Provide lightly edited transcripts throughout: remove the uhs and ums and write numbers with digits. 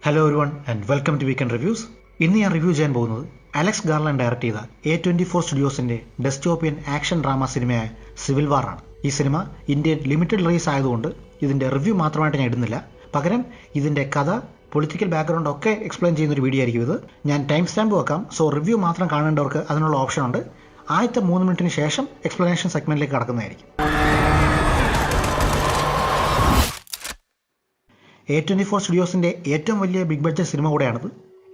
Hello everyone and welcome to weekend reviews. ഇന്ന് ഞാൻ review ചെയ്യാൻ പോകുന്നത് അലക്സ് ഗാർലാൻഡ് ഡയറക്ട് ചെയ്ത A24 സ്റ്റുഡിയോസിന്റെ ഡെസ്റ്റോപ്പിയൻ ആക്ഷൻ ഡ്രാമ സിനിമയായ സിവിൽ വാർ ആണ്. ഈ സിനിമ ഇന്ത്യൻ ലിമിറ്റഡ് റിലീസ് ആയതുകൊണ്ട് ഇതിന്റെ റിവ്യൂ മാത്രമായിട്ട് ഞാൻ ഇടുന്നില്ല. പകരം ഇതിന്റെ കഥ, പൊളിറ്റിക്കൽ ബാക്ക്ഗ്രൗണ്ട് ഒക്കെ എക്സ്പ്ലെയിൻ ചെയ്യുന്ന ഒരു വീഡിയോ ആയിരിക്കും ഇത്. ഞാൻ ടൈം സ്റ്റാമ്പ് വെക്കാം, സോ റിവ്യൂ മാത്രം കാണേണ്ടവർക്ക് അതിനുള്ള ഓപ്ഷൻ ഉണ്ട്. ആദ്യത്തെ 3 മിനിറ്റിന് ശേഷം എക്സ്പ്ലനേഷൻ സെഗ്മെന്റിലേക്ക് കടക്കുന്നതായിരിക്കും. A24 സ്റ്റുഡിയോസിന്റെ ഏറ്റവും വലിയ ബിഗ് ബഡ്ജറ്റ് സിനിമ കൂടെയാണിത്.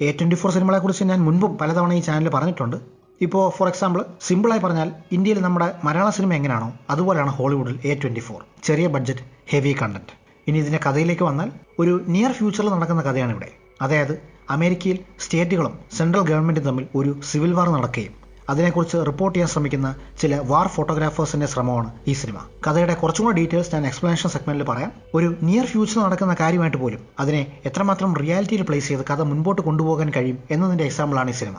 A24 സിനിമകളെക്കുറിച്ച് ഞാൻ മുൻപും പലതവണ ഈ ചാനലിൽ പറഞ്ഞിട്ടുണ്ട്. ഇപ്പോൾ ഫോർ എക്സാമ്പിൾ സിമ്പിളായി പറഞ്ഞാൽ ഇന്ത്യയിൽ നമ്മുടെ മലയാള സിനിമ എങ്ങനെയാണോ അതുപോലെയാണ് ഹോളിവുഡിൽ A24. ചെറിയ ബഡ്ജറ്റ്, ഹെവി കണ്ടന്റ്. ഇനി ഇതിന്റെ കഥയിലേക്ക് വന്നാൽ ഒരു നിയർ ഫ്യൂച്ചറിൽ നടക്കുന്ന കഥയാണ് ഇവിടെ. അതായത് അമേരിക്കയിൽ സ്റ്റേറ്റുകളും സെൻട്രൽ ഗവൺമെന്റും തമ്മിൽ ഒരു സിവിൽ വാർ നടക്കുകയും അതിനെക്കുറിച്ച് റിപ്പോർട്ട് ചെയ്യാൻ ശ്രമിക്കുന്ന ചില വാർ ഫോട്ടോഗ്രാഫേഴ്സിന്റെ ശ്രമമാണ് ഈ സിനിമ. കഥയുടെ കുറച്ചും കൂടെ ഡീറ്റെയിൽസ് ഞാൻ എക്സ്പ്ലനേഷൻ സെഗ്മെന്റിൽ പറയാം. ഒരു നിയർ ഫ്യൂച്ചർ നടക്കുന്ന കാര്യമായിട്ട് പോലും അതിനെ എത്രമാത്രം റിയാലിറ്റിയിൽ പ്ലേസ് ചെയ്ത് കഥ മുൻപോട്ട് കൊണ്ടുപോകാൻ കഴിയും എന്നതിന്റെ എക്സാമ്പിളാണ് ഈ സിനിമ.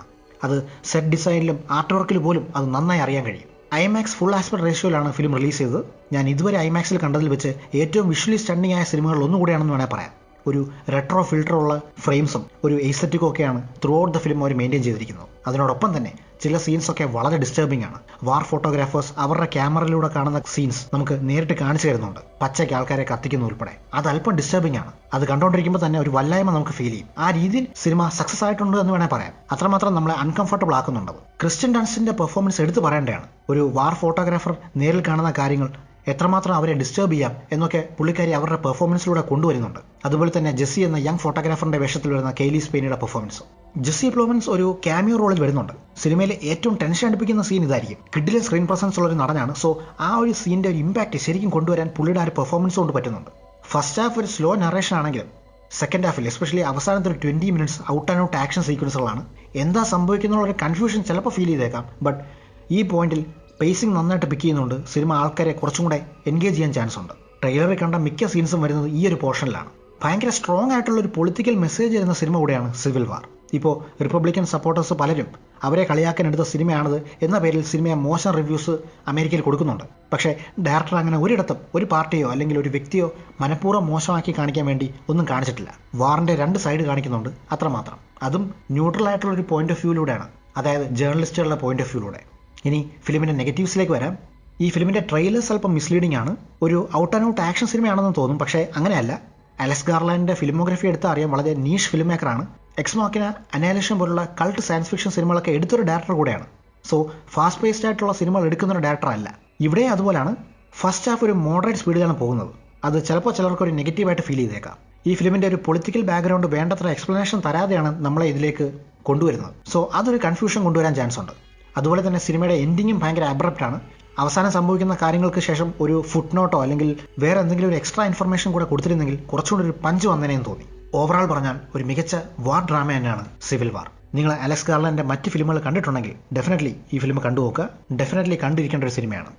അത് സെറ്റ് ഡിസൈനിലും ആർട്ട് വർക്കിലും പോലും അത് നന്നായി അറിയാൻ കഴിയും. IMAX ഫുൾ ആസ്പെക്ട് റേഷ്യോയിലാണ് ഫിലിം റിലീസ് ചെയ്തത്. ഞാൻ ഇതുവരെ IMAXിൽ കണ്ടതിൽ വെച്ച് ഏറ്റവും വിഷ്വലി സ്റ്റണ്ണിംഗ് ആയ സിനിമകളിൽ ഒന്നുകൂടിയാണെന്ന് വേണേൽ പറയാം. ഒരു റെട്രോ ഫിൽറ്ററുള്ള ഫ്രെയിംസും ഒരു എസ്തെറ്റിക്കും ഒക്കെയാണ് ത്രൂ ഔട്ട് ദ ഫിലിം അവർ മെയിൻറ്റെയിൻ ചെയ്തിരിക്കുന്നത്. അതിനോടൊപ്പം തന്നെ ചില സീൻസ് ഒക്കെ വളരെ ഡിസ്റ്റർബിംഗ് ആണ്. വാർ ഫോട്ടോഗ്രാഫേഴ്സ് അവരുടെ ക്യാമറയിലൂടെ കാണുന്ന സീൻസ് നമുക്ക് നേരിട്ട് കാണിച്ചു തരുന്നുണ്ട്. പച്ചയ്ക്ക് ആൾക്കാരെ കത്തിക്കുന്ന ഉൾപ്പെടെ അത് അല്പം ഡിസ്റ്റർബിംഗ് ആണ്. അത് കണ്ടുകൊണ്ടിരിക്കുമ്പോൾ തന്നെ ഒരു വല്ലായ്മ നമുക്ക് ഫീൽ ചെയ്യും. ആ രീതിയിൽ സിനിമ സക്സസ് ആയിട്ടുണ്ട് എന്ന് വേണേൽ പറയാം. അത്രമാത്രം നമ്മളെ അൺകംഫർട്ടബിൾ ആക്കുന്നുണ്ട്. ക്രിസ്റ്റ്യൻ ഡൻസ്റ്റിന്റെ പെർഫോമൻസ് എടുത്തു പറയേണ്ടതാണ്. ഒരു വാർ ഫോട്ടോഗ്രാഫർ നേരിൽ കാണുന്ന കാര്യങ്ങൾ എത്രമാത്രം അവരെ ഡിസ്റ്റർബ് ചെയ്യാം എന്നൊക്കെ പുള്ളിക്കാരി അവരുടെ പെർഫോമൻസിലൂടെ കൊണ്ടുവരുന്നുണ്ട്. അതുപോലെ തന്നെ ജെസ്സി എന്ന യങ് ഫോട്ടോഗ്രാഫറിന്റെ വേഷത്തിൽ വരുന്ന കെയ്ലി സ്പെയിനിയുടെ പെർഫോമൻസും. ജെസ്സി പ്ലോമൻസ് ഒരു ക്യാമിയോ റോളിൽ വരുന്നുണ്ട്. സിനിമയിലെ ഏറ്റവും ടെൻഷൻ അടുപ്പിക്കുന്ന സീൻ ഇതായിരിക്കും. കിഡിലെ സ്ക്രീൻ പ്രസൻസ് ഉള്ള ഒരു നടനാണ്. സോ ആ ഒരു സീനിന്റെ ഒരു ഇമ്പാക്ട് ശരിക്കും കൊണ്ടുവരാൻ പുള്ളിയുടെ ആ ഒരു പെർഫോമൻസ് കൊണ്ട് പറ്റുന്നുണ്ട്. ഫസ്റ്റ് ഹാഫ് ഒരു സ്ലോ നറേഷൻ ആണെങ്കിലും സെക്കൻഡ് ഹാഫിൽ എസ്പെഷ്യലി അവസാനത്തെ ഒരു 20 minutes out and out action സീക്വൻസുകളാണ്. എന്താ സംഭവിക്കുന്നുള്ള ഒരു കൺഫ്യൂഷൻ ചിലപ്പോൾ ഫീൽ ചെയ്തേക്കാം. ബട്ട് ഈ പോയിന്റിൽ പേസിംഗ് നന്നായിട്ട് പിക്ക് ചെയ്യുന്നുണ്ട്. സിനിമ ആൾക്കാരെ കുറച്ചും കൂടെ എൻഗേജ് ചെയ്യാൻ ചാൻസ് ഉണ്ട്. ട്രെയിലറിൽ കണ്ട മിക്ക സീൻസും വരുന്നത് ഈ ഒരു പോർഷനിലാണ്. ഭയങ്കര സ്ട്രോങ് ആയിട്ടുള്ള ഒരു പൊളിറ്റിക്കൽ മെസ്സേജ് തരുന്ന സിനിമ കൂടെയാണ് സിവിൽ വാർ. ഇപ്പോൾ റിപ്പബ്ലിക്കൻ സപ്പോർട്ടേഴ്സ് പലരും അവരെ കളിയാക്കാൻ എടുത്ത സിനിമയാണിത് എന്ന പേരിൽ സിനിമയെ മോശം റിവ്യൂസ് അമേരിക്കയിൽ കൊടുക്കുന്നുണ്ട്. പക്ഷേ ഡയറക്ടർ അങ്ങനെ ഒരിടത്തും ഒരു പാർട്ടിയോ അല്ലെങ്കിൽ ഒരു വ്യക്തിയോ മനഃപൂർവ്വം മോശമാക്കി കാണിക്കാൻ വേണ്ടി ഒന്നും കാണിച്ചിട്ടില്ല. വാറിന്റെ 2 സൈഡ് കാണിക്കുന്നുണ്ട്, അത്രമാത്രം. അതും ന്യൂട്രൽ ആയിട്ടുള്ള ഒരു പോയിന്റ് ഓഫ് വ്യൂയിലൂടെയാണ്, അതായത് ജേർണലിസ്റ്റുകളുടെ പോയിന്റ് ഓഫ് വ്യൂയിലൂടെ. ഇനി ഫിലിമിന്റെ നെഗറ്റീവ്സിലേക്ക് വരാം. ഈ ഫിലിമിന്റെ ട്രെയിലേഴ്സ് അല്പം മിസ്ലീഡിംഗ് ആണ്. ഒരു ഔട്ട് ആൻഡ് ഔട്ട് ആക്ഷൻ സിനിമയാണെന്ന് തോന്നും, പക്ഷേ അങ്ങനെയല്ല. അലക്സ് ഗാർലാൻഡിന്റെ ഫിലിമോഗ്രഫി എടുത്താൽ അറിയാം, വളരെ നീഷ് ഫിലിം മേക്കറാണ്. എക്സ് മാക്കിന, അനാലിഷൻ പോലുള്ള കൾട്ട് സയൻസ് ഫിക്ഷൻ സിനിമകളൊക്കെ എടുത്തൊരു ഡയറക്ടർ കൂടെയാണ്. സോ ഫാസ്റ്റ് പേസ്ഡ് ആയിട്ടുള്ള സിനിമകൾ എടുക്കുന്ന ഒരു ഡയറക്ടർ അല്ല. ഇവിടെ അതുപോലാണ്. ഫസ്റ്റ് ഹാഫ് ഒരു മോഡറേറ്റ് സ്പീഡിലാണ് പോകുന്നത്. അത് ചിലപ്പോൾ ചിലർക്ക് ഒരു നെഗറ്റീവായിട്ട് ഫീൽ ചെയ്തേക്കാം. ഈ ഫിലിമിന്റെ ഒരു പൊളിറ്റിക്കൽ ബാക്ക്ഗ്രൗണ്ട് വേണ്ടത്ര എക്സ്പ്ലനേഷൻ തരാതെയാണ് നമ്മളെ ഇതിലേക്ക് കൊണ്ടുവരുന്നത്. സോ അതൊരു കൺഫ്യൂഷൻ കൊണ്ടുവരാൻ ചാൻസ് ഉണ്ട്. അതുപോലെ തന്നെ സിനിമയുടെ എൻഡിങ്ങും ഭയങ്കര അബ്രപ്റ്റ് ആണ്. അവസാനം സംഭവിക്കുന്ന കാര്യങ്ങൾക്ക് ശേഷം ഒരു ഫുട് നോട്ടോ അല്ലെങ്കിൽ വേറെ എന്തെങ്കിലും ഒരു എക്സ്ട്രാ ഇൻഫർമേഷൻ കൂടെ കൊടുത്തിരുന്നെങ്കിൽ കുറച്ചുകൂടി ഒരു പഞ്ച് വന്നേനെന്ന് തോന്നി. ഓവറാൾ പറഞ്ഞാൽ ഒരു മികച്ച വാർ ഡ്രാമ തന്നെയാണ് സിവിൽ വാർ. നിങ്ങൾ അലക്സ് ഗാർലാൻഡിന്റെ മറ്റ് ഫിലിമുകൾ കണ്ടിട്ടുണ്ടെങ്കിൽ ഡെഫിനറ്റ്ലി ഈ ഫിലിം കണ്ടുനോക്കുക. ഡെഫിനറ്റ്ലി കണ്ടിരിക്കേണ്ട ഒരു സിനിമയാണ്.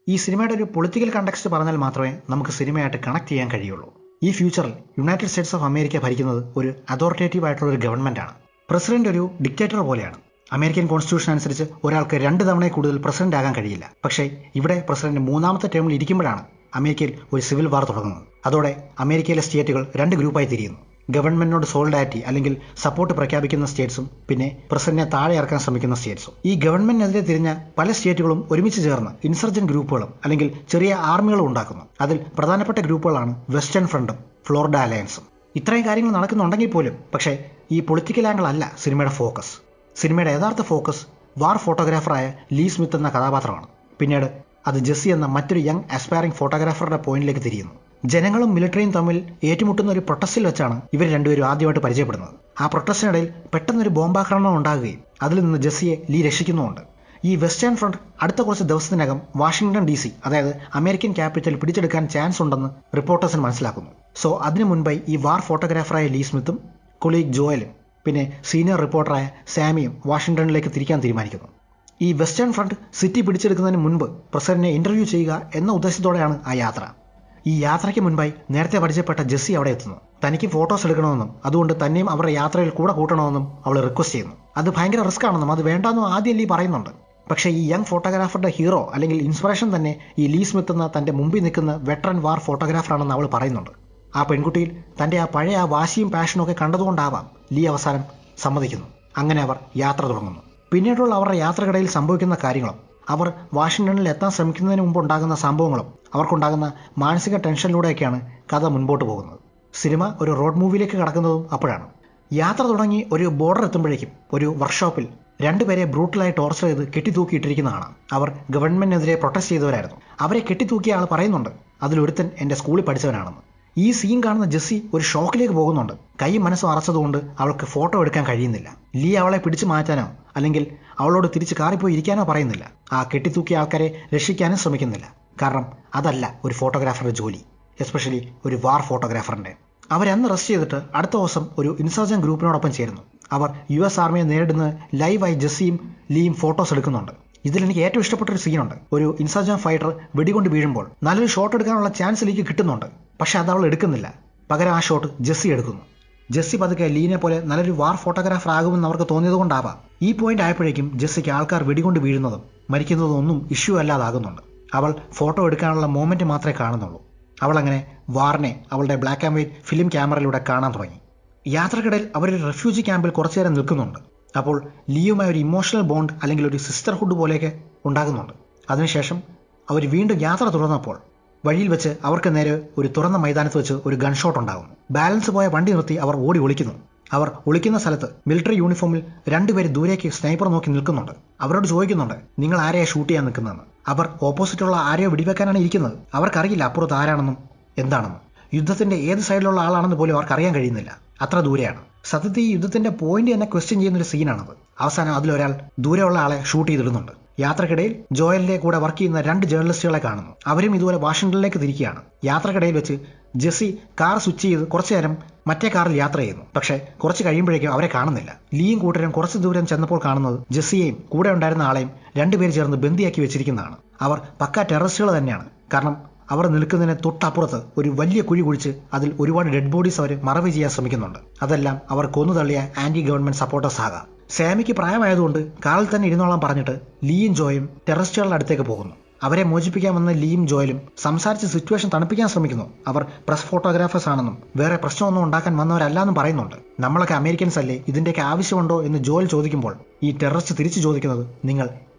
ഈ സിനിമയുടെ ഒരു പൊളിറ്റിക്കൽ കണ്ടക്സ്റ്റ് പറഞ്ഞാൽ മാത്രമേ നമുക്ക് സിനിമയായിട്ട് കണക്ട് ചെയ്യാൻ കഴിയുള്ളൂ. ഈ ഫ്യൂച്ചറിൽ യുണൈറ്റഡ് സ്റ്റേറ്റ്സ് ഓഫ് അമേരിക്ക ഭരിക്കുന്നത് ഒരു അതോറിറ്റേറ്റീവ് ആയിട്ടുള്ള ഒരു ഗവൺമെന്റാണ്. പ്രസിഡന്റ് ഒരു ഡിക്റ്റേറ്റർ പോലെയാണ്. അമേരിക്കൻ കോൺസ്റ്റിറ്റ്യൂഷൻ അനുസരിച്ച് ഒരാൾക്ക് 2 തവണയിൽ കൂടുതൽ പ്രസിഡന്റ് ആകാൻ കഴിയില്ല. പക്ഷേ ഇവിടെ പ്രസിഡന്റ് 3ാമത്തെ ടേമിൽ ഇരിക്കുമ്പോഴാണ് അമേരിക്കയിൽ ഒരു സിവിൽ വാർ തുടങ്ങുന്നത്. അതോടെ അമേരിക്കയിലെ സ്റ്റേറ്റുകൾ 2 ഗ്രൂപ്പായി തിരിയുന്നു. ഗവൺമെന്റിനോട് സോളിഡാരിറ്റി അല്ലെങ്കിൽ സപ്പോർട്ട് പ്രഖ്യാപിക്കുന്ന സ്റ്റേറ്റ്സും പിന്നെ പ്രസിഡന്റിനെ താഴെ ഇറക്കാൻ ശ്രമിക്കുന്ന സ്റ്റേറ്റ്സും. ഈ ഗവൺമെന്റിനെതിരെ തിരിഞ്ഞ പല സ്റ്റേറ്റുകളും ഒരുമിച്ച് ചേർന്ന് ഇൻസർജന്റ് ഗ്രൂപ്പുകളും അല്ലെങ്കിൽ ചെറിയ ആർമികളും ഉണ്ടാക്കുന്നു. അതിൽ പ്രധാനപ്പെട്ട ഗ്രൂപ്പുകളാണ് വെസ്റ്റേൺ ഫ്രണ്ടും ഫ്ലോറിഡ അലയൻസും. ഇത്രയും കാര്യങ്ങൾ നടക്കുന്നുണ്ടെങ്കിൽ പോലും പക്ഷേ ഈ പൊളിറ്റിക്കൽ ആംഗിൾ അല്ല സിനിമയുടെ ഫോക്കസ്. സിനിമയുടെ യഥാർത്ഥ ഫോക്കസ് വാർ ഫോട്ടോഗ്രാഫറായ ലീ സ്മിത്ത് എന്ന കഥാപാത്രമാണ്. പിന്നീട് അത് ജെസ്സി എന്ന മറ്റൊരു യങ് ആസ്പയറിംഗ് ഫോട്ടോഗ്രാഫറുടെ പോയിന്റിലേക്ക് തിരിയുന്നു. ജനങ്ങളും മിലിറ്ററിയും തമ്മിൽ ഏറ്റുമുട്ടുന്ന ഒരു പ്രൊട്ടസ്റ്റിൽ വെച്ചാണ് ഇവർ രണ്ടുപേരും ആദ്യമായിട്ട് പരിചയപ്പെടുന്നത്. ആ പ്രൊട്ടസ്റ്റിനിടയിൽ പെട്ടെന്നൊരു ബോംബാക്രമണം ഉണ്ടാകുകയും അതിൽ നിന്ന് ജെസ്സിയെ ലീ രക്ഷിക്കുന്നുമുണ്ട്. ഈ വെസ്റ്റേൺ ഫ്രണ്ട് അടുത്ത കുറച്ച് ദിവസത്തിനകം വാഷിംഗ്ടൺ DC, അതായത് അമേരിക്കൻ ക്യാപിറ്റൽ പിടിച്ചെടുക്കാൻ ചാൻസ് ഉണ്ടെന്ന് റിപ്പോർട്ടേഴ്സിന് മനസ്സിലാക്കുന്നു. സോ അതിനു മുൻപായി ഈ വാർ ഫോട്ടോഗ്രാഫറായ ലീ സ്മിത്തും കൊളീഗ് ജോയലും പിന്നെ സീനിയർ റിപ്പോർട്ടറായ സാമിയും വാഷിംഗ്ടണിലേക്ക് തിരിക്കാൻ തീരുമാനിക്കുന്നു. ഈ വെസ്റ്റേൺ ഫ്രണ്ട് സിറ്റി പിടിച്ചെടുക്കുന്നതിന് മുൻപ് പ്രസിഡന്റിനെ ഇന്റർവ്യൂ ചെയ്യുക എന്ന ഉദ്ദേശത്തോടെയാണ് ആ യാത്ര. ഈ യാത്രയ്ക്ക് മുൻപായി നേരത്തെ പരിചയപ്പെട്ട ജെസ്സി അവിടെ എത്തുന്നു. തനിക്ക് ഫോട്ടോസ് എടുക്കണമെന്നും അതുകൊണ്ട് തന്നെയും അവരുടെ യാത്രയിൽ കൂടെ കൂട്ടണമെന്നും അവൾ റിക്വസ്റ്റ് ചെയ്യുന്നു. അത് ഭയങ്കര റിസ്ക് ആണെന്നും അത് വേണ്ടെന്നും ആദ്യം ലീ പറയുന്നുണ്ട്. പക്ഷേ ഈ യങ് ഫോട്ടോഗ്രാഫറുടെ ഹീറോ അല്ലെങ്കിൽ ഇൻസ്പിറേഷൻ തന്നെ ഈ ലീ സ്മിത്ത് എന്ന തൻ്റെ മുമ്പിൽ നിൽക്കുന്ന വെറ്ററൻ വാർ ഫോട്ടോഗ്രാഫറാണെന്ന് അവൾ പറയുന്നുണ്ട്. ആ പെൺകുട്ടിയിൽ തൻ്റെ ആ പഴയ ആ വാശിയും പാഷനും ഒക്കെ കണ്ടതുകൊണ്ടാവാം ലീ അവസാനം സമ്മതിക്കുന്നു. അങ്ങനെ അവർ യാത്ര തുടങ്ങുന്നു. പിന്നീടുള്ള അവരുടെ യാത്രക്കിടയിൽ സംഭവിക്കുന്ന കാര്യങ്ങളും അവർ വാഷിങ്ടണിൽ എത്താൻ ശ്രമിക്കുന്നതിന് മുമ്പ് ഉണ്ടാകുന്ന സംഭവങ്ങളും അവർക്കുണ്ടാകുന്ന മാനസിക ടെൻഷനിലൂടെയൊക്കെയാണ് കഥ മുൻപോട്ട് പോകുന്നത്. സിനിമ ഒരു റോഡ് മൂവിയിലേക്ക് കടക്കുന്നതും അപ്പോഴാണ്. യാത്ര തുടങ്ങി ഒരു ബോർഡർ എത്തുമ്പോഴേക്കും ഒരു വർക്ക്ഷോപ്പിൽ രണ്ടുപേരെ ബ്രൂട്ടലായി ടോർച്ചർ ചെയ്ത് കെട്ടിത്തൂക്കിയിട്ടിരിക്കുന്നതാണ്. അവർ ഗവൺമെന്റിനെതിരെ പ്രൊട്ടസ്റ്റ് ചെയ്തവരായിരുന്നു. അവരെ കെട്ടിത്തൂക്കിയ ആൾ പറയുന്നുണ്ട് അതിലൊരുത്തൻ എൻ്റെ സ്കൂളിൽ പഠിച്ചവനാണെന്ന്. ഈ സീൻ കാണുന്ന ജെസ്സി ഒരു ഷോക്കിലേക്ക് പോകുന്നുണ്ട്. കൈയും മനസ്സും അറച്ചതുകൊണ്ട് അവൾക്ക് ഫോട്ടോ എടുക്കാൻ കഴിയുന്നില്ല. ലീ അവളെ പിടിച്ചു മാറ്റാനോ അല്ലെങ്കിൽ അവളോട് തിരിച്ച് കാറിപ്പോയി ഇരിക്കാനോ പറയുന്നില്ല. ആ കെട്ടിത്തൂക്കിയ ആൾക്കാരെ രക്ഷിക്കാനും ശ്രമിക്കുന്നില്ല. കാരണം അതല്ല ഒരു ഫോട്ടോഗ്രാഫറുടെ ജോലി, എസ്പെഷ്യലി ഒരു വാർ ഫോട്ടോഗ്രാഫറിൻ്റെ. അവരന്ന് റെസ്റ്റ് ചെയ്തിട്ട് അടുത്ത ദിവസം ഒരു ഇൻസർജൻ ഗ്രൂപ്പിനോടൊപ്പം ചേരുന്നു. അവർ US ആർമിയെ നേരിടുന്ന ലൈവായി ജെസ്സിയും ലീയും ഫോട്ടോസ് എടുക്കുന്നുണ്ട്. ഇതിലെനിക്ക് ഏറ്റവും ഇഷ്ടപ്പെട്ടൊരു സീനുണ്ട്. ഒരു ഇൻസർജൻ ഫൈറ്റർ വെടികൊണ്ട് വീഴുമ്പോൾ നല്ലൊരു ഷോട്ട് എടുക്കാനുള്ള ചാൻസ് ലീക്ക് കിട്ടുന്നുണ്ട്. പക്ഷെ അത് അവൾ എടുക്കുന്നില്ല. പകരം ആ ഷോട്ട് ജെസ്സി എടുക്കുന്നു. ജെസ്സി പതുക്കെ ലീനെ പോലെ നല്ലൊരു വാർ ഫോട്ടോഗ്രാഫർ ആകുമെന്ന് അവർക്ക് തോന്നിയതുകൊണ്ടാവാം ഈ പോയിന്റ് ആയപ്പോഴേക്കും ജെസ്സിക്ക് ആൾക്കാർ വെടികൊണ്ട് വീഴുന്നതും മരിക്കുന്നതും ഒന്നും ഇഷ്യൂ അല്ലാതാകുന്നുണ്ട്. അവൾ ഫോട്ടോ എടുക്കാനുള്ള മൊമെന്റ് മാത്രമേ കാണുന്നുള്ളൂ. അവളങ്ങനെ വാറിനെ അവളുടെ ബ്ലാക്ക് ആൻഡ് വൈറ്റ് ഫിലിം ക്യാമറയിലൂടെ കാണാൻ തുടങ്ങി. യാത്രക്കിടയിൽ അവരൊരു റെഫ്യൂജി ക്യാമ്പിൽ കുറച്ചു നേരം നിൽക്കുന്നുണ്ട്. അപ്പോൾ ലീയുമായി ഒരു ഇമോഷണൽ ബോണ്ട് അല്ലെങ്കിൽ ഒരു സിസ്റ്റർഹുഡ് പോലെയൊക്കെ ഉണ്ടാകുന്നുണ്ട്. അതിനുശേഷം അവർ വീണ്ടും യാത്ര തുടർന്നപ്പോൾ വഴിയിൽ വെച്ച് അവർക്ക് നേരെ ഒരു തുറന്ന മൈതാനത്ത് വെച്ച് ഒരു ഗൺഷോട്ട് ഉണ്ടാകുന്നു. ബാലൻസ് പോയ വണ്ടി നിർത്തി അവർ ഓടി ഒളിക്കുന്നു. അവർ ഒളിക്കുന്ന സ്ഥലത്ത് മിലിറ്ററി യൂണിഫോമിൽ രണ്ടുപേര് ദൂരേക്ക് സ്നൈപ്പർ നോക്കി നിൽക്കുന്നുണ്ട്. അവരോട് ചോദിക്കുന്നുണ്ട് നിങ്ങൾ ആരെയാ ഷൂട്ട് ചെയ്യാൻ നിൽക്കുന്നതെന്ന്. അവർ ഓപ്പോസിറ്റുള്ള ആരെയോ വെടിവെക്കാനാണ് ഇരിക്കുന്നത്. അവർക്കറിയില്ല അപ്പുറത്ത് ആരാണെന്നും എന്താണെന്നും. യുദ്ധത്തിന്റെ ഏത് സൈഡിലുള്ള ആളാണെന്ന് പോലും അവർക്ക് അറിയാൻ കഴിയുന്നില്ല. അത്ര ദൂരെയാണ്. സത്യത്തിൽ ഈ യുദ്ധത്തിന്റെ പോയിന്റ് തന്നെ ക്വസ്റ്റ്യൻ ചെയ്യുന്നൊരു സീനാണത്. അവസാനം അതിലൊരാൾ ദൂരെയുള്ള ആളെ ഷൂട്ട് ചെയ്തിടുന്നുണ്ട്. യാത്രക്കിടയിൽ ജോയലിന്റെ കൂടെ വർക്ക് ചെയ്യുന്ന 2 ജേർണലിസ്റ്റുകളെ കാണുന്നു. അവരും ഇതുപോലെ വാഷിങ്ടണിലേക്ക് തിരിക്കുകയാണ്. യാത്രക്കിടയിൽ വെച്ച് ജെസ്സി കാർ സ്വിച്ച് ചെയ്ത് കുറച്ചു നേരം മറ്റേ കാറിൽ യാത്ര ചെയ്യുന്നു. പക്ഷേ കുറച്ച് കഴിയുമ്പോഴേക്കും അവരെ കാണുന്നില്ല. ലീയും കൂട്ടരും കുറച്ച് ദൂരം ചെന്നപ്പോൾ കാണുന്നത് ജെസ്സിയെയും കൂടെ ഉണ്ടായിരുന്ന ആളെയും രണ്ടുപേര് ചേർന്ന് ബന്ദിയാക്കി വെച്ചിരിക്കുന്നതാണ്. അവർ പക്ക ടെററിസ്റ്റുകൾ തന്നെയാണ്. കാരണം അവർ നിൽക്കുന്നതിന് തൊട്ടപ്പുറത്ത് ഒരു വലിയ കുഴി കുഴിച്ച് അതിൽ ഒരുപാട് ഡെഡ് ബോഡീസ് അവർ മറവ് ചെയ്യാൻ ശ്രമിക്കുന്നുണ്ട്. അതെല്ലാം അവർ കൊന്നു തള്ളിയ ആന്റി ഗവൺമെന്റ് സപ്പോർട്ടേഴ്സ് ആകാം. സാമിക്ക് പ്രായമായതുകൊണ്ട് കാറിൽ തന്നെ ഇരുന്നോളാൻ പറഞ്ഞിട്ട് ലീയും ജോയും ടെററിസ്റ്റുകളുടെ അടുത്തേക്ക് പോകുന്നു. അവരെ മോചിപ്പിക്കാൻ വന്ന ലീയും ജോയലും സംസാരിച്ച് സിറ്റുവേഷൻ തണുപ്പിക്കാൻ ശ്രമിക്കുന്നു. അവർ പ്രസ് ഫോട്ടോഗ്രാഫേഴ്സ് ആണെന്നും വേറെ പ്രശ്നമൊന്നും ഉണ്ടാക്കാൻ വന്നവരല്ലാന്നും പറയുന്നുണ്ട്. നമ്മളൊക്കെ അമേരിക്കൻസ് അല്ലേ, ഇതിന്റെയൊക്കെ ആവശ്യമുണ്ടോ എന്ന് ജോയൽ ചോദിക്കുമ്പോൾ ഈ ടെററിസ്റ്റ് തിരിച്ചു ചോദിക്കുന്നത് നിങ്ങൾ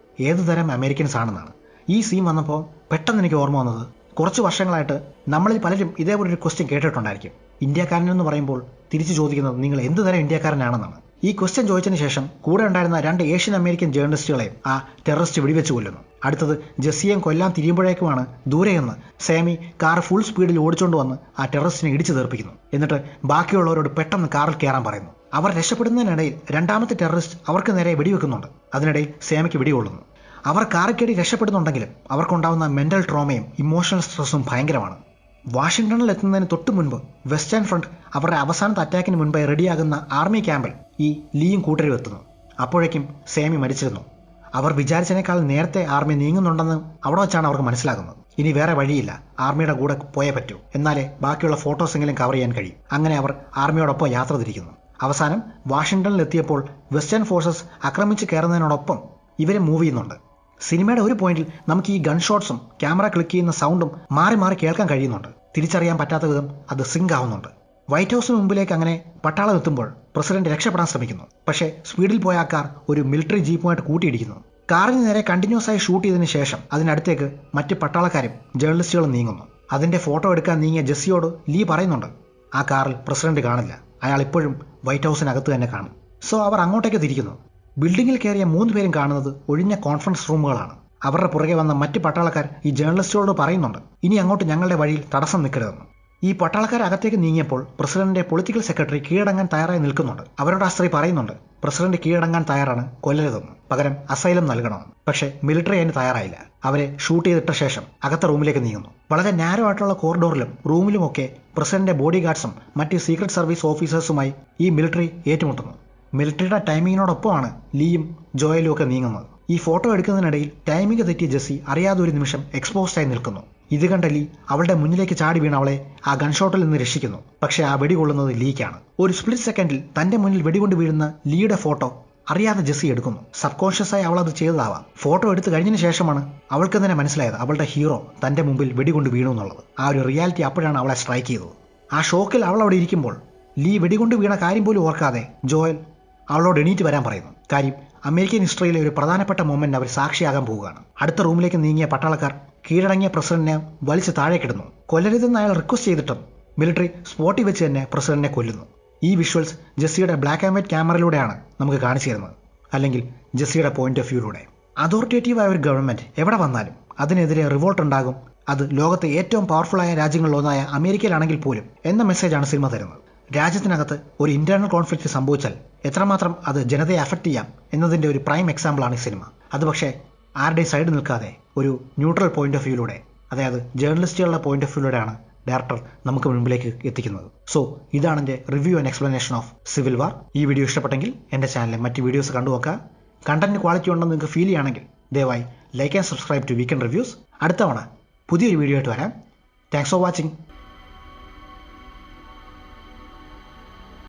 ഏതുതരം അമേരിക്കൻസ് ആണെന്നാണ്. ഈ സീൻ വന്നപ്പോൾ പെട്ടെന്ന് എനിക്ക് ഓർമ്മ വന്നത് കുറച്ച് വർഷങ്ങളായിട്ട് നമ്മളിൽ പലരും ഇതേപോലൊരു ക്വസ്റ്റ്യൻ കേട്ടിട്ടുണ്ടായിരിക്കും. ഇന്ത്യക്കാരനെന്ന് പറയുമ്പോൾ തിരിച്ചു ചോദിക്കുന്നത് നിങ്ങൾ എന്ത് തരം ഇന്ത്യക്കാരനാണെന്നാണ്. ഈ ക്വസ്റ്റ്യൻ ചോദിച്ചതിന് ശേഷം കൂടെ ഉണ്ടായിരുന്ന 2 ഏഷ്യൻ അമേരിക്കൻ ജേർണലിസ്റ്റുകളെയും ആ ടെററിസ്റ്റ് വെടിവെച്ച് കൊല്ലുന്നു. അടുത്തത് ജെസ്സിയെയും കൊല്ലാൻ തിരിയുമ്പോഴേക്കുമാണ് ദൂരെയെന്ന് സാമി കാർ ഫുൾ സ്പീഡിൽ ഓടിച്ചുകൊണ്ട് വന്ന് ആ ടെററിസ്റ്റിനെ ഇടിച്ചു തീർപ്പിക്കുന്നു. എന്നിട്ട് ബാക്കിയുള്ളവരോട് പെട്ടെന്ന് കാറിൽ കയറാൻ പറയുന്നു. അവർ രക്ഷപ്പെടുന്നതിനിടയിൽ രണ്ടാമത്തെ ടെററിസ്റ്റ് അവർക്ക് നേരെ വെടിവെക്കുന്നുണ്ട്. അതിനിടയിൽ സാമിക്ക് വെടികൊള്ളുന്നു. അവർ കാറിക്കേടി രക്ഷപ്പെടുന്നുണ്ടെങ്കിലും അവർക്കുണ്ടാവുന്ന മെന്റൽ ട്രോമയും ഇമോഷണൽ സ്ട്രെസ്സും ഭയങ്കരമാണ്. വാഷിങ്ടണിൽ എത്തുന്നതിന് തൊട്ട് മുൻപ് വെസ്റ്റേൺ ഫ്രണ്ട് അവരുടെ അവസാനത്തെ അറ്റാക്കിന് മുൻപായി റെഡിയാകുന്ന ആർമി ക്യാമ്പിൽ ഈ ലീയും കൂട്ടരും എത്തുന്നു. അപ്പോഴേക്കും സാമി മരിച്ചിരുന്നു. അവർ വിചാരിച്ചതിനേക്കാൾ നേരത്തെ ആർമി നീങ്ങുന്നുണ്ടെന്ന് അവിടെ വെച്ചാണ് അവർക്ക് മനസ്സിലാകുന്നത്. ഇനി വേറെ വഴിയില്ല, ആർമിയുടെ കൂടെ പോയേ പറ്റൂ, എന്നാലേ ബാക്കിയുള്ള ഫോട്ടോസെങ്കിലും കവർ ചെയ്യാൻ കഴിയും. അങ്ങനെ അവർ ആർമിയോടൊപ്പം യാത്ര തിരിക്കുന്നു. അവസാനം വാഷിങ്ടണിൽ എത്തിയപ്പോൾ വെസ്റ്റേൺ ഫോഴ്സസ് ആക്രമിച്ച് കയറുന്നതിനോടൊപ്പം ഇവരെ മൂവ് ചെയ്യുന്നുണ്ട്. സിനിമയുടെ ഒരു പോയിന്റിൽ നമുക്ക് ഈ ഗൺ ഷോട്ട്സും ക്യാമറ ക്ലിക്ക് ചെയ്യുന്ന സൗണ്ടും മാറി മാറി കേൾക്കാൻ കഴിയുന്നുണ്ട്. തിരിച്ചറിയാൻ പറ്റാത്ത വിധം അത് സിങ്ക് ആവുന്നുണ്ട്. വൈറ്റ് ഹൗസിന് മുമ്പിലേക്ക് അങ്ങനെ പട്ടാളം എത്തുമ്പോൾ പ്രസിഡന്റ് രക്ഷപ്പെടാൻ ശ്രമിക്കുന്നു. പക്ഷേ സ്പീഡിൽ പോയ ആ കാർ ഒരു മിലിറ്ററി ജീപ്പുമായിട്ട് കൂട്ടിയിടിക്കുന്നു. കാറിന് നേരെ കണ്ടിന്യൂസ് ആയി ഷൂട്ട് ചെയ്തതിനു ശേഷം അതിനടുത്തേക്ക് മറ്റ് പട്ടാളക്കാരും ജേർണലിസ്റ്റുകളും നീങ്ങുന്നു. അതിന്റെ ഫോട്ടോ എടുക്കാൻ നീങ്ങിയ ജെസ്സിയോട് ലീ പറയുന്നുണ്ട് ആ കാറിൽ പ്രസിഡന്റ് കാണില്ല, അയാൾ ഇപ്പോഴും വൈറ്റ് ഹൗസിനകത്ത് തന്നെ കാണും. സോ അവർ അങ്ങോട്ടേക്ക് തിരിക്കുന്നു. ബിൽഡിങ്ങിൽ കയറിയ 3 പേരും കാണുന്നത് ഒഴിഞ്ഞ കോൺഫറൻസ് റൂമുകളാണ്. അവരുടെ പുറകെ വന്ന മറ്റ് പട്ടാളക്കാർ ഈ ജേർണലിസ്റ്റുകളോട് പറയുന്നുണ്ട് ഇനി അങ്ങോട്ട് ഞങ്ങളുടെ വഴിയിൽ തടസ്സം നിൽക്കരുതെന്ന്. ഈ പട്ടാളക്കാർ അകത്തേക്ക് നീങ്ങിയപ്പോൾ പ്രസിഡന്റിന്റെ പൊളിറ്റിക്കൽ സെക്രട്ടറി കീഴടങ്ങാൻ തയ്യാറായി നിൽക്കുന്നുണ്ട്. അവരോട് ആ സ്ത്രീ പറയുന്നുണ്ട് പ്രസിഡന്റ് കീഴടങ്ങാൻ തയ്യാറാണ്, കൊല്ലരുതെന്ന്, പകരം അസൈലം നൽകണമെന്ന്. പക്ഷേ മിലിറ്ററി അതിന് തയ്യാറായില്ല. അവരെ ഷൂട്ട് ചെയ്തിട്ട ശേഷം അകത്ത റൂമിലേക്ക് നീങ്ങുന്നു. വളരെ നാരോ ആയിട്ടുള്ള കോറിഡോറിലും റൂമിലുമൊക്കെ പ്രസിഡന്റിന്റെ ബോഡി ഗാർഡ്സും മറ്റ് സീക്രട്ട് സർവീസ് ഓഫീസേഴ്സുമായി ഈ മിലിറ്ററി ഏറ്റുമുട്ടുന്നു. മിലിറ്ററിയുടെ ടൈമിങ്ങിനോടൊപ്പമാണ് ലീയും ജോയലും ഒക്കെ നീങ്ങുന്നത്. ഈ ഫോട്ടോ എടുക്കുന്നതിനിടയിൽ ടൈമിംഗ് തെറ്റിയ ജെസ്സി അറിയാതെ ഒരു നിമിഷം എക്സ്പോസ്ഡായി നിൽക്കുന്നു. ഇത് കണ്ട ലീ അവളുടെ മുന്നിലേക്ക് ചാടി വീണ് അവളെ ആ ഗൺഷോട്ടിൽ നിന്ന് രക്ഷിക്കുന്നു. പക്ഷേ ആ വെടി കൊള്ളുന്നത് ലീക്കാണ്. ഒരു സ്പ്ലിറ്റ് സെക്കൻഡിൽ തന്റെ മുന്നിൽ വെടികൊണ്ട് വീഴുന്ന ലീയുടെ ഫോട്ടോ അറിയാതെ ജെസ്സി എടുക്കുന്നു. സബ് കോൺഷ്യസായി അവൾ അത് ചെയ്തതാവാം. ഫോട്ടോ എടുത്തു കഴിഞ്ഞതിന് ശേഷമാണ് അവൾക്ക് തന്നെ മനസ്സിലായത് അവളുടെ ഹീറോ തന്റെ മുമ്പിൽ വെടികൊണ്ട് വീണു എന്നുള്ളത്. ആ ഒരു റിയാലിറ്റി അപ്പോഴാണ് അവളെ സ്ട്രൈക്ക് ചെയ്തത്. ആ ഷോക്കിൽ അവൾ അവിടെ ഇരിക്കുമ്പോൾ ലീ വെടികൊണ്ട് വീണ കാര്യം പോലും ഓർക്കാതെ ജോയൽ അവളോട് എണീറ്റ് വരാൻ പറയുന്നു. കാര്യം അമേരിക്കൻ ഹിസ്റ്ററിയിലെ ഒരു പ്രധാനപ്പെട്ട മൊമെന്റ് അവർ സാക്ഷിയാകാൻ പോവുകയാണ്. അടുത്ത റൂമിലേക്ക് നീങ്ങിയ പട്ടാളക്കാർ കീഴടങ്ങിയ പ്രസിഡന്റിനെ വലിച്ച് താഴേക്കിടുന്നു. കൊല്ലരുതെന്ന് അയാൾ റിക്വസ്റ്റ് ചെയ്തിട്ടും മിലിറ്ററി സ്പോട്ടിൽ വെച്ച് തന്നെ പ്രസിഡന്റിനെ കൊല്ലുന്നു. ഈ വിഷ്വൽസ് ജെസ്സിയുടെ ബ്ലാക്ക് ആൻഡ് വൈറ്റ് ക്യാമറയിലൂടെയാണ് നമുക്ക് കാണിച്ചു തരുന്നത്, അല്ലെങ്കിൽ ജെസ്സിയുടെ പോയിന്റ് ഓഫ് വ്യൂയിലൂടെ. അതോറിറ്റേറ്റീവായ ഒരു ഗവൺമെന്റ് എവിടെ വന്നാലും അതിനെതിരെ റിവോൾട്ട് ഉണ്ടാകും. അത് ലോകത്തെ ഏറ്റവും പവർഫുള്ളായ രാജ്യങ്ങളിലൊന്നായ അമേരിക്കയിലാണെങ്കിൽ പോലും എന്ന മെസ്സേജാണ് സിനിമ തരുന്നത്. രാജ്യത്തിനകത്ത് ഒരു ഇന്റേണൽ കോൺഫ്ലിക്റ്റ് സംഭവിച്ചാൽ എത്രമാത്രം അത് ജനതയെ അഫക്റ്റ് ചെയ്യാം എന്നതിൻ്റെ ഒരു പ്രൈം എക്സാമ്പിളാണ് ഈ സിനിമ. അത് പക്ഷേ ആരുടെയും സൈഡ് നിൽക്കാതെ ഒരു ന്യൂട്രൽ പോയിന്റ് ഓഫ് വ്യൂയിലൂടെ, അതായത് ജേർണലിസ്റ്റുകളുടെ പോയിന്റ് ഓഫ് വ്യൂയിലൂടെയാണ് ഡയറക്ടർ നമുക്ക് മുമ്പിലേക്ക് എത്തിക്കുന്നത്. സോ ഇതാണ് എൻ്റെ review and explanation of civil വാർ. ഈ വീഡിയോ ഇഷ്ടപ്പെട്ടെങ്കിൽ എൻ്റെ ചാനലിലെ മറ്റ് വീഡിയോസ് കണ്ടുനോക്കുക. കണ്ടന്റ് ക്വാളിറ്റി ഉണ്ടെന്ന് നിങ്ങൾക്ക് ഫീൽ ചെയ്യുകയാണെങ്കിൽ ദയവായി like and subscribe to weekend reviews. അടുത്ത തവണ പുതിയൊരു വീഡിയോ ആയിട്ട് വരാം. Thanks for watching.